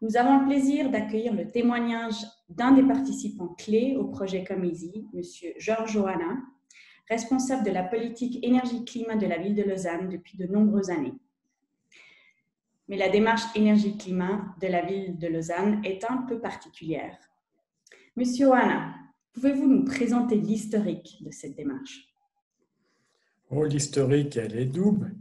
Nous avons le plaisir d'accueillir le témoignage d'un des participants clés au projet Comeasy, M. Georges Oana, responsable de la politique énergie-climat de la ville de Lausanne depuis de nombreuses années. Mais la démarche énergie-climat de la ville de Lausanne est un peu particulière. Monsieur Oana, pouvez-vous nous présenter l'historique de cette démarche? Oh, l'historique, elle est double.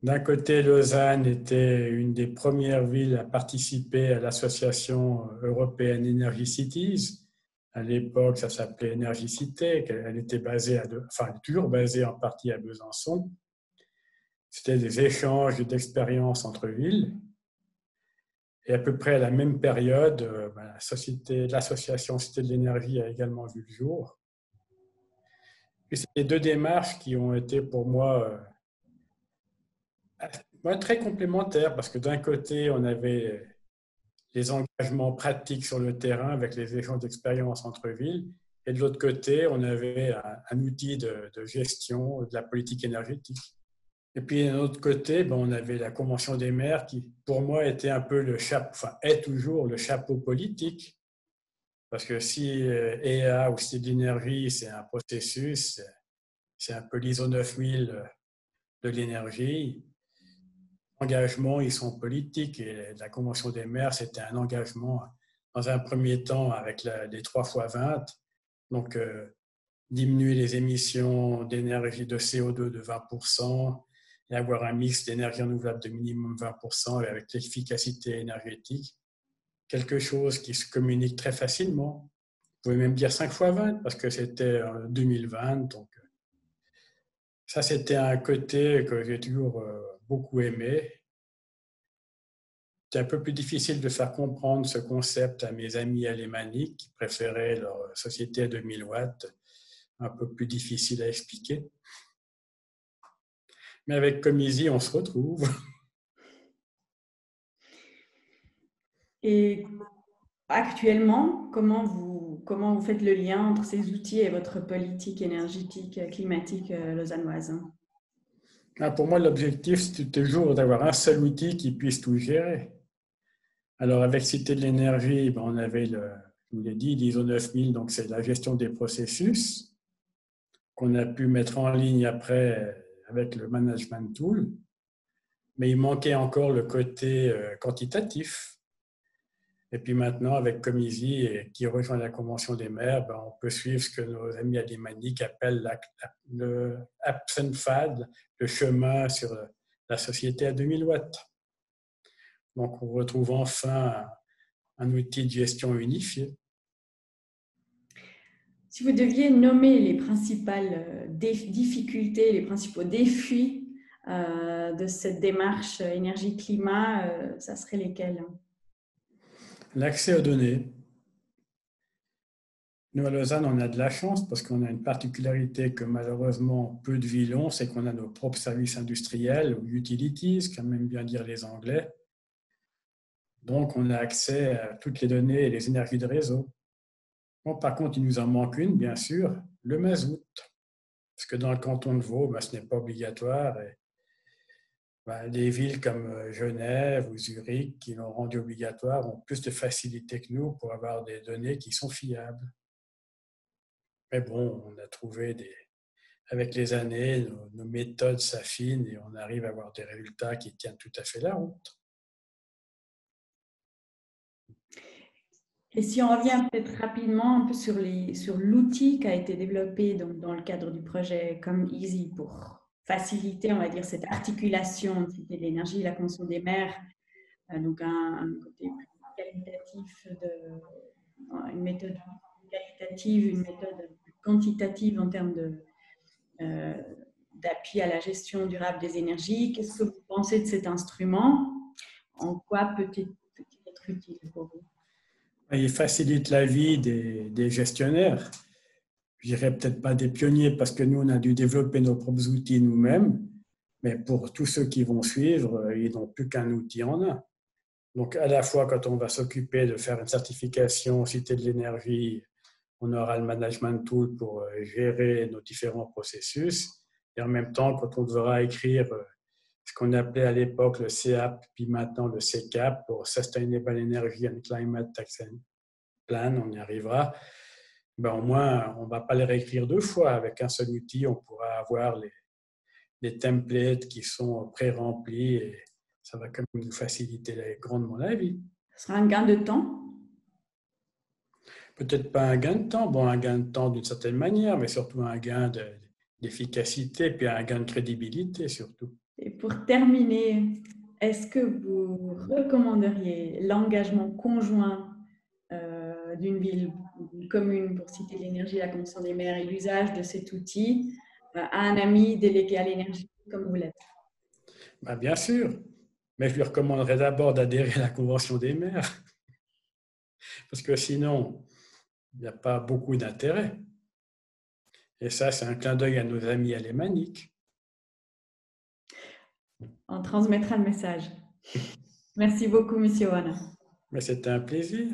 D'un côté, Lausanne était une des premières villes à participer à l'association européenne Energy Cities. À l'époque, ça s'appelait Energy Cité. Elle était basée elle est toujours basée en partie à Besançon. C'était des échanges d'expériences entre villes. Et à peu près à la même période, l'association Cité de l'énergie a également vu le jour. Et c'est les deux démarches qui ont été pour moi très complémentaires, parce que d'un côté, on avait les engagements pratiques sur le terrain avec les échanges d'expériences entre villes, et de l'autre côté, on avait un outil de gestion de la politique énergétique. Et puis, d'un autre côté, on avait la Convention des maires qui, pour moi, était un peu est toujours le chapeau politique. Parce que si EA ou Cité d'énergie, c'est un processus, c'est un peu l'ISO 9000 de l'énergie. Les engagements, ils sont politiques. Et la Convention des maires, c'était un engagement, dans un premier temps, avec les 3x20. Donc, diminuer les émissions d'énergie de CO2 de 20%, et avoir un mix d'énergie renouvelable de minimum 20% et avec l'efficacité énergétique. Quelque chose qui se communique très facilement. Vous pouvez même dire 5x20 parce que c'était en 2020. Donc, ça, c'était un côté que j'ai toujours beaucoup aimé. C'était un peu plus difficile de faire comprendre ce concept à mes amis alémaniques qui préféraient leur société à 2000 watts. Un peu plus difficile à expliquer. Mais avec Comeasy, on se retrouve. Et actuellement, comment vous faites le lien entre ces outils et votre politique énergétique climatique lausannoise? Pour moi, l'objectif, c'est toujours d'avoir un seul outil qui puisse tout gérer. Alors, avec Cité de l'énergie, on avait, je vous l'ai dit, l'ISO 9000, donc c'est la gestion des processus qu'on a pu mettre en ligne après avec le management tool. Mais il manquait encore le côté quantitatif. Et puis maintenant, avec Comeasy, qui rejoint la Convention des maires, on peut suivre ce que nos amis alémaniques appellent le Apsenpfad, le chemin sur la société à 2000 watts. Donc, on retrouve enfin un outil de gestion unifié. Si vous deviez nommer les principales difficultés, les principaux défis de cette démarche énergie-climat, ça serait lesquels? L'accès aux données. Nous, à Lausanne, on a de la chance parce qu'on a une particularité que malheureusement peu de villes ont, c'est qu'on a nos propres services industriels ou utilities, comme aiment bien dire les Anglais. Donc, on a accès à toutes les données et les énergies de réseau. Bon, par contre, il nous en manque une, bien sûr, le mazout. Parce que dans le canton de Vaud, ce n'est pas obligatoire. Et, des villes comme Genève ou Zurich, qui l'ont rendu obligatoire, ont plus de facilité que nous pour avoir des données qui sont fiables. Mais bon, on a trouvé avec les années, nos méthodes s'affinent et on arrive à avoir des résultats qui tiennent tout à fait la route. Et si on revient peut-être rapidement un peu sur l'outil qui a été développé dans le cadre du projet Comeasy pour faciliter, on va dire, cette articulation entre l'énergie et la consommation des maires, donc un côté plus qualitatif, une méthode qualitative, une méthode plus quantitative en termes d'appui à la gestion durable des énergies. Qu'est-ce que vous pensez de cet instrument? En quoi peut-il être utile pour vous? Il facilite la vie des gestionnaires. Je dirais peut-être pas des pionniers parce que nous, on a dû développer nos propres outils nous-mêmes, mais pour tous ceux qui vont suivre, ils n'ont plus qu'un outil en un. Donc, à la fois, quand on va s'occuper de faire une certification Cité de l'énergie, on aura le management tool pour gérer nos différents processus. Et en même temps, quand on devra écrire ce qu'on appelait à l'époque le CAP, puis maintenant le CCAP, pour Sustainable Energy and Climate Action Plan, on y arrivera. Ben, au moins, on ne va pas les réécrire deux fois. Avec un seul outil, on pourra avoir les templates qui sont pré-remplis et ça va quand même nous faciliter grandement la vie. Ce sera un gain de temps? Peut-être pas un gain de temps, bon, un gain de temps d'une certaine manière, mais surtout un gain d'efficacité, puis un gain de crédibilité surtout. Et pour terminer, est-ce que vous recommanderiez l'engagement conjoint d'une ville ou d'une commune pour citer l'énergie, la consommation des mers et l'usage de cet outil à un ami délégué à l'énergie comme vous l'êtes? Ben, bien sûr, mais je lui recommanderais d'abord d'adhérer à la Convention des maires, parce que sinon, il n'y a pas beaucoup d'intérêt. Et ça, c'est un clin d'œil à nos amis alémaniques. On transmettra le message. Merci beaucoup, Monsieur Ohana. Mais c'était un plaisir.